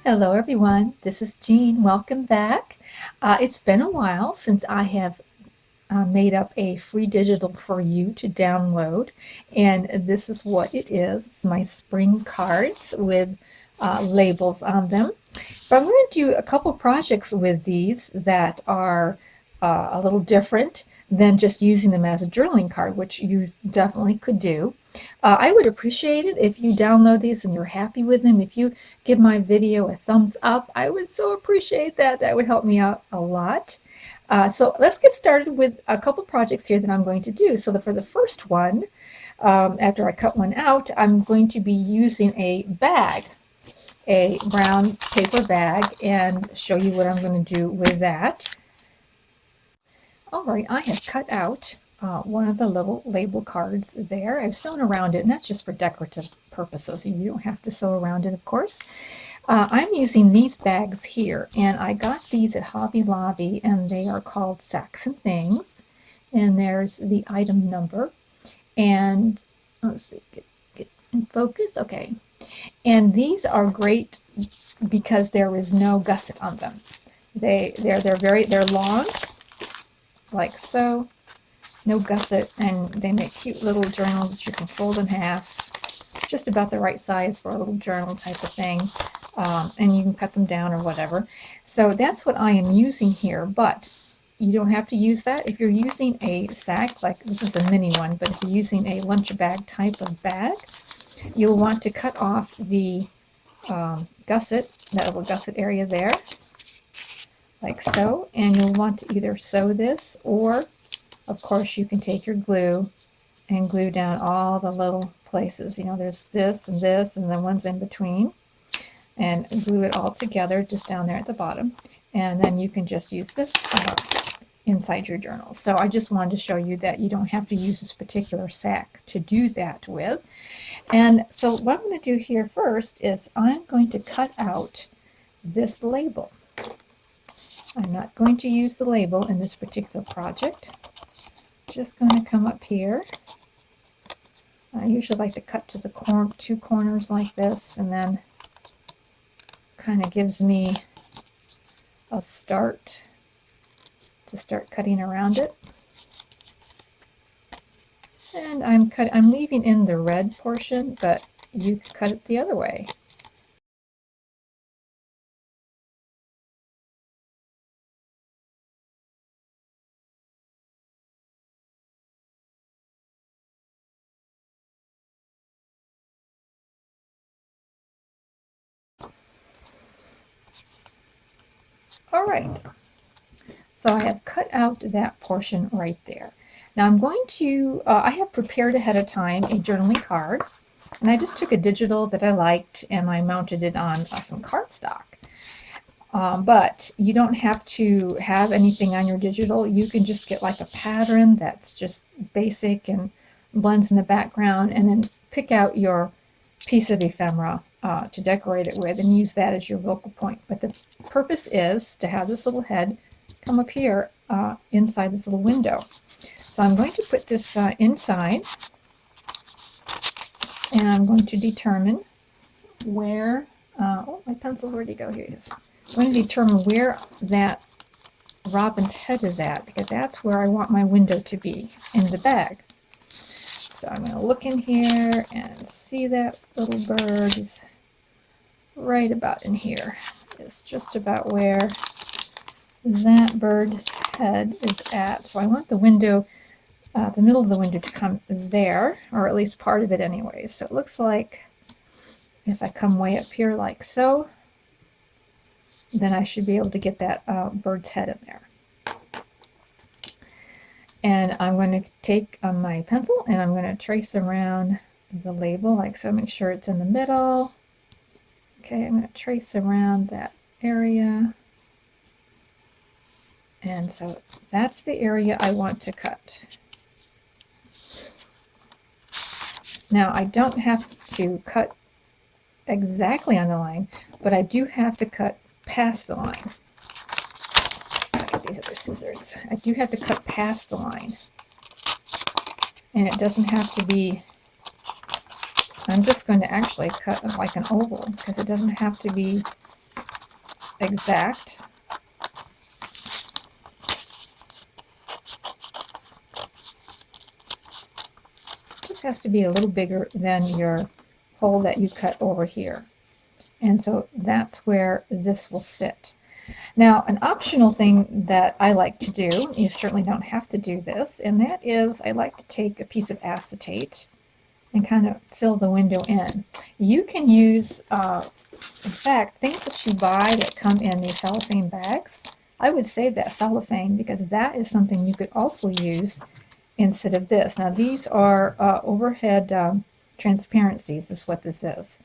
Hello everyone, this is Jean. Welcome back. It's been a while since I have made up a free digital for you to download, and this is what it is. It's my spring cards with labels on them. But I'm going to do a couple projects with these that are a little different than just using them as a journaling card, which you definitely could do. I would appreciate it if you download these and you're happy with them. If you give my video a thumbs up, I would so appreciate that. That would help me out a lot. So let's get started with a couple projects here that I'm going to do. So for the first one, after I cut one out, I'm going to be using a bag, a brown paper bag, and show you what I'm going to do with that. All right, I have cut out one of the little label cards there. I've sewn around it, and that's just for decorative purposes. You don't have to sew around it, of course. I'm using these bags here, and I got these at Hobby Lobby, and they are called Sacks and Things. And there's the item number. And let's see, get in focus. Okay. And these are great because there is no gusset on them. They're long, like so. No gusset, and they make cute little journals that you can fold in half. Just about the right size for a little journal type of thing. And you can cut them down or whatever. So that's what I am using here, but you don't have to use that. If you're using a sack, like this is a mini one, but if you're using a lunch bag type of bag, you'll want to cut off the gusset, that little gusset area there, like so, and you'll want to either sew this, or of course you can take your glue and glue down all the little places. You know, there's this and the ones in between, and glue it all together just down there at the bottom. And then you can just use this inside your journal. So I just wanted to show you that you don't have to use this particular sack to do that with. And so what I'm going to do here first is I'm going to cut out this label. I'm not going to use the label in this particular project. Just going to come up here. I usually like to cut to the two corners like this, and then kind of gives me a start to start cutting around it. And I'm leaving in the red portion, but you could cut it the other way. All right, so I have cut out that portion right there. Now I'm going to, I have prepared ahead of time a journaling card, and I just took a digital that I liked and I mounted it on some cardstock. But you don't have to have anything on your digital. You can just get like a pattern that's just basic and blends in the background, and then pick out your piece of ephemera to decorate it with and use that as your focal point. But the purpose is to have this little head come up here inside this little window. So I'm going to put this inside, and I'm going to determine where, oh, my pencil, where'd it go? Here it is. I'm going to determine where that robin's head is at, because that's where I want my window to be in the bag. So I'm going to look in here and see that little bird is right about in here. It's just about where that bird's head is at. So I want the window, the middle of the window, to come there, or at least part of it anyway. So it looks like if I come way up here like so, then I should be able to get that bird's head in there. And I'm going to take my pencil and I'm going to trace around the label like so, make sure it's in the middle. Okay, I'm going to trace around that area. And so that's the area I want to cut. Now I don't have to cut exactly on the line, but I do have to cut past the line. I'll get these other scissors. I do have to cut past the line. And it doesn't have to be, I'm just going to actually cut like an oval, because it doesn't have to be exact. Just has to be a little bigger than your hole that you cut over here. And so that's where this will sit. Now, an optional thing that I like to do, you certainly don't have to do this, and that is I like to take a piece of acetate and kind of fill the window in. You can use, in fact, things that you buy that come in these cellophane bags. I would save that cellophane because that is something you could also use instead of this. Now, these are overhead transparencies is what this is.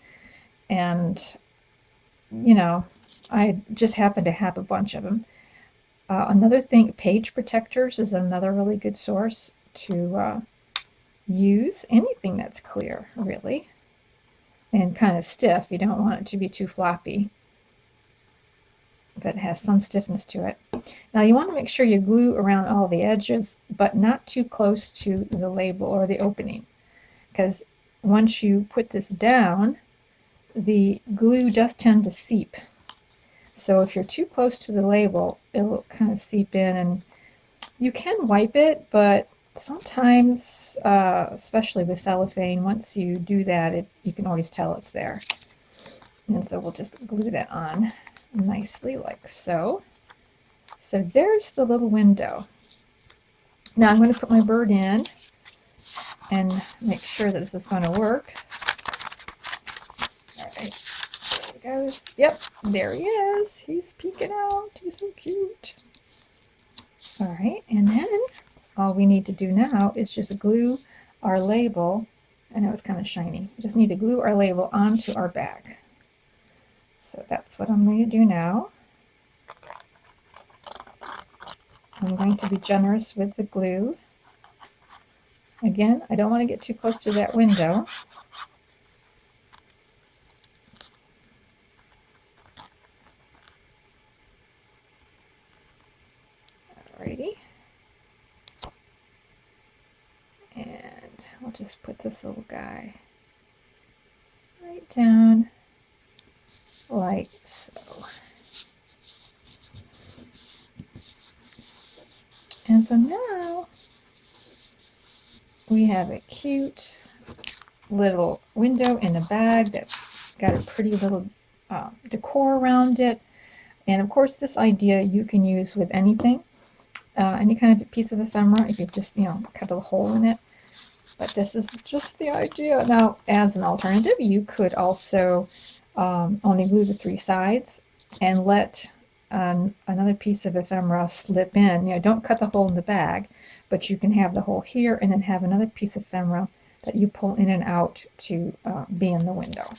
And, you know, I just happen to have a bunch of them. Another thing, page protectors is another really good source to use. Anything that's clear, really, and kind of stiff. You don't want it to be too floppy, but it has some stiffness to it. Now you want to make sure you glue around all the edges, but not too close to the label or the opening, because once you put this down, the glue does tend to seep. So if you're too close to the label, it'll kind of seep in, and you can wipe it, but sometimes, especially with cellophane, once you do that, you can always tell it's there. And so we'll just glue that on nicely like so. So there's the little window. Now I'm going to put my bird in and make sure that this is going to work. All right, there he goes. Yep, there he is. He's peeking out. He's so cute. All right, and then all we need to do now is just glue our label. I know it's kind of shiny. We just need to glue our label onto our bag. So that's what I'm going to do now. I'm going to be generous with the glue. Again, I don't want to get too close to that window. Alrighty. And I'll just put this little guy right down like so. And so now we have a cute little window in a bag that's got a pretty little decor around it. And of course, this idea you can use with anything, any kind of piece of ephemera, if you just, cut a hole in it. But this is just the idea. Now, as an alternative, you could also only glue the 3 sides and let another piece of ephemera slip in. Don't cut the hole in the bag, but you can have the hole here and then have another piece of ephemera that you pull in and out to be in the window.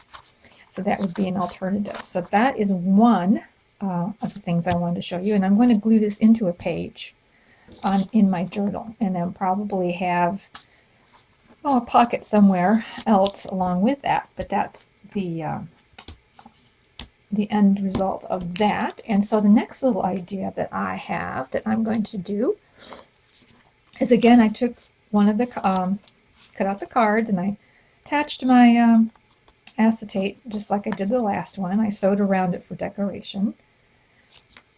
So that would be an alternative. So that is one of the things I wanted to show you. And I'm going to glue this into a page in my journal, and then probably have a pocket somewhere else along with that. But that's the end result of that. And so the next little idea that I have that I'm going to do is, again, I took one of the cut out the cards and I attached my acetate just like I did the last one. I sewed around it for decoration.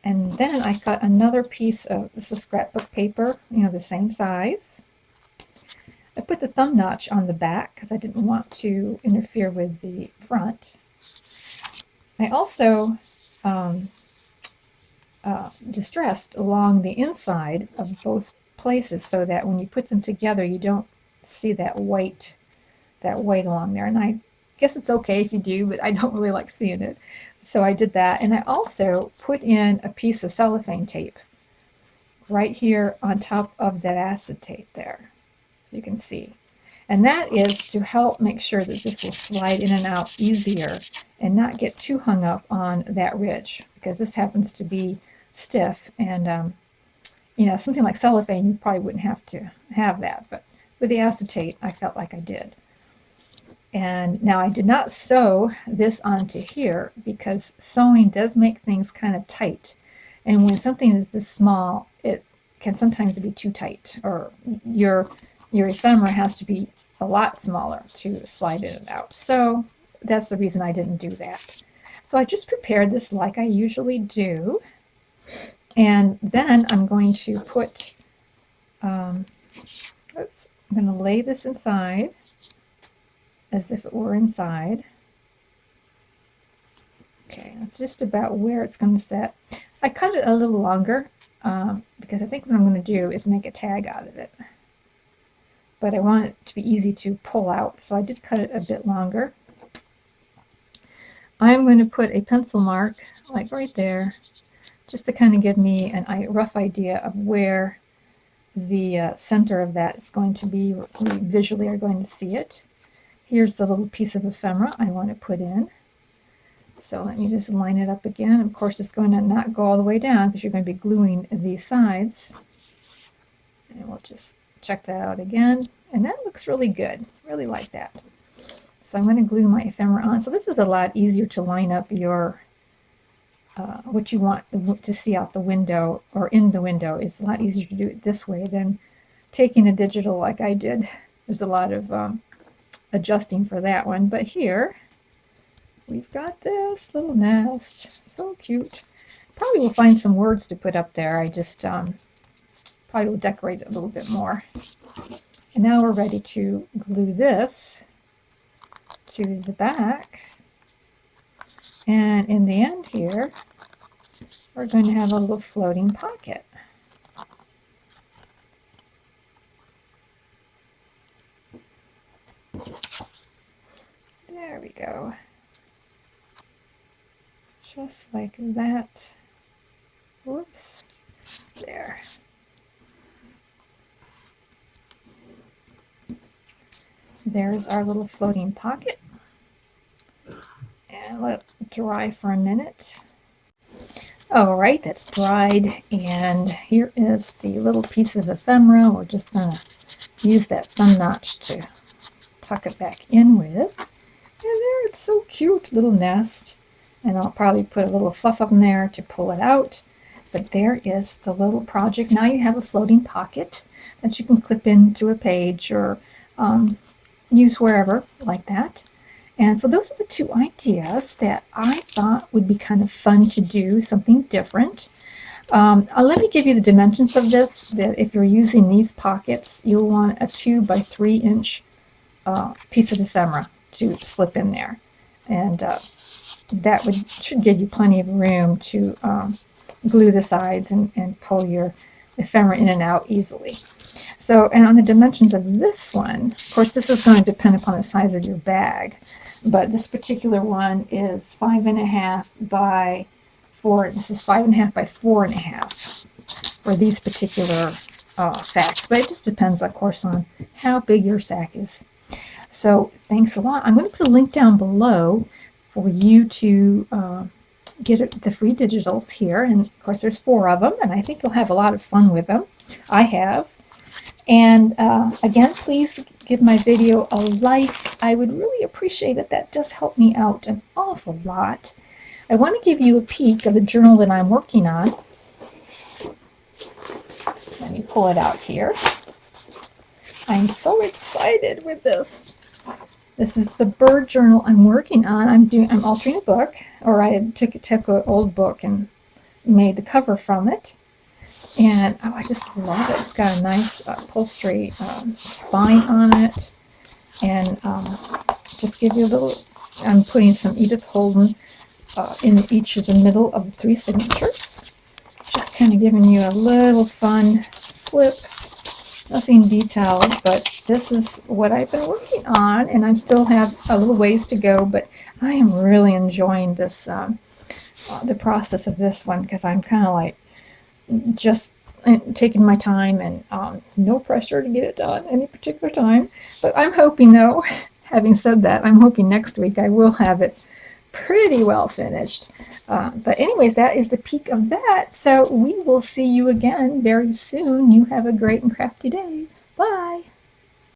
And then I cut another piece of, this is scrapbook paper, the same size. I put the thumb notch on the back because I didn't want to interfere with the front. I also distressed along the inside of both places so that when you put them together, you don't see that white along there. And I guess it's okay if you do, but I don't really like seeing it. So I did that. And I also put in a piece of cellophane tape right here on top of that acetate there. You can see. And that is to help make sure that this will slide in and out easier and not get too hung up on that ridge, because this happens to be stiff. And, something like cellophane, you probably wouldn't have to have that. But with the acetate, I felt like I did. And now I did not sew this onto here because sewing does make things kind of tight. And when something is this small, it can sometimes be too tight, or your ephemera has to be a lot smaller to slide in and out. So that's the reason I didn't do that. So I just prepared this like I usually do. And then I'm going to put, I'm going to lay this inside as if it were inside. Okay, that's just about where it's going to sit. I cut it a little longer because I think what I'm going to do is make a tag out of it. But I want it to be easy to pull out, so I did cut it a bit longer. I'm going to put a pencil mark like right there, just to kind of give me a rough idea of where the center of that is going to be. We visually are going to see it. Here's the little piece of ephemera I want to put in. So let me just line it up again. Of course, it's going to not go all the way down because you're going to be gluing these sides. And we'll just check that out again. And that looks really good. Really like that. So I'm going to glue my ephemera on. So this is a lot easier to line up your what you want to see out the window or in the window. It's a lot easier to do it this way than taking a digital like I did. There's a lot of adjusting for that one. But here we've got this little nest. So cute. Probably will find some words to put up there. I just probably will decorate it a little bit more. And now we're ready to glue this to the back. And in the end here, we're going to have a little floating pocket. There we go. Just like that. Whoops. There. There's our little floating pocket. And let it dry for a minute. All right, that's dried. And here is the little piece of ephemera. We're just going to use that thumb notch to tuck it back in with. And there, it's so cute, little nest. And I'll probably put a little fluff up in there to pull it out. But there is the little project. Now you have a floating pocket that you can clip into a page or use wherever like that. And so those are the two ideas that I thought would be kind of fun to do, something different. Let me give you the dimensions of this. That if you're using these pockets, you'll want a 2 by 3 inch piece of ephemera to slip in there. And that should give you plenty of room to glue the sides and pull your ephemera in and out easily. So, and on the dimensions of this one, of course, this is going to depend upon the size of your bag, but this particular one is 5.5 by 4. This is 5.5 by 4.5 for these particular sacks, but it just depends, of course, on how big your sack is. So, thanks a lot. I'm going to put a link down below for you to get the free digitals here, and of course, there's 4 of them, and I think you'll have a lot of fun with them. I have. And again, please give my video a like. I would really appreciate it. That does help me out an awful lot. I want to give you a peek of the journal that I'm working on. Let me pull it out here. I'm so excited with this. This is the bird journal I'm working on. I'm altering a book, or I took an old book and made the cover from it. And I just love it. It's got a nice upholstery spine on it. And just give you a little, I'm putting some Edith Holden in each of the middle of the 3 signatures. Just kind of giving you a little fun flip. Nothing detailed, but this is what I've been working on. And I still have a little ways to go, but I am really enjoying this, the process of this one, because I'm kind of like, just taking my time and no pressure to get it done any particular time. But I'm hoping, though, having said that, I'm hoping next week I will have it pretty well finished. But anyways, that is the peak of that. So we will see you again very soon. You have a great and crafty day. Bye.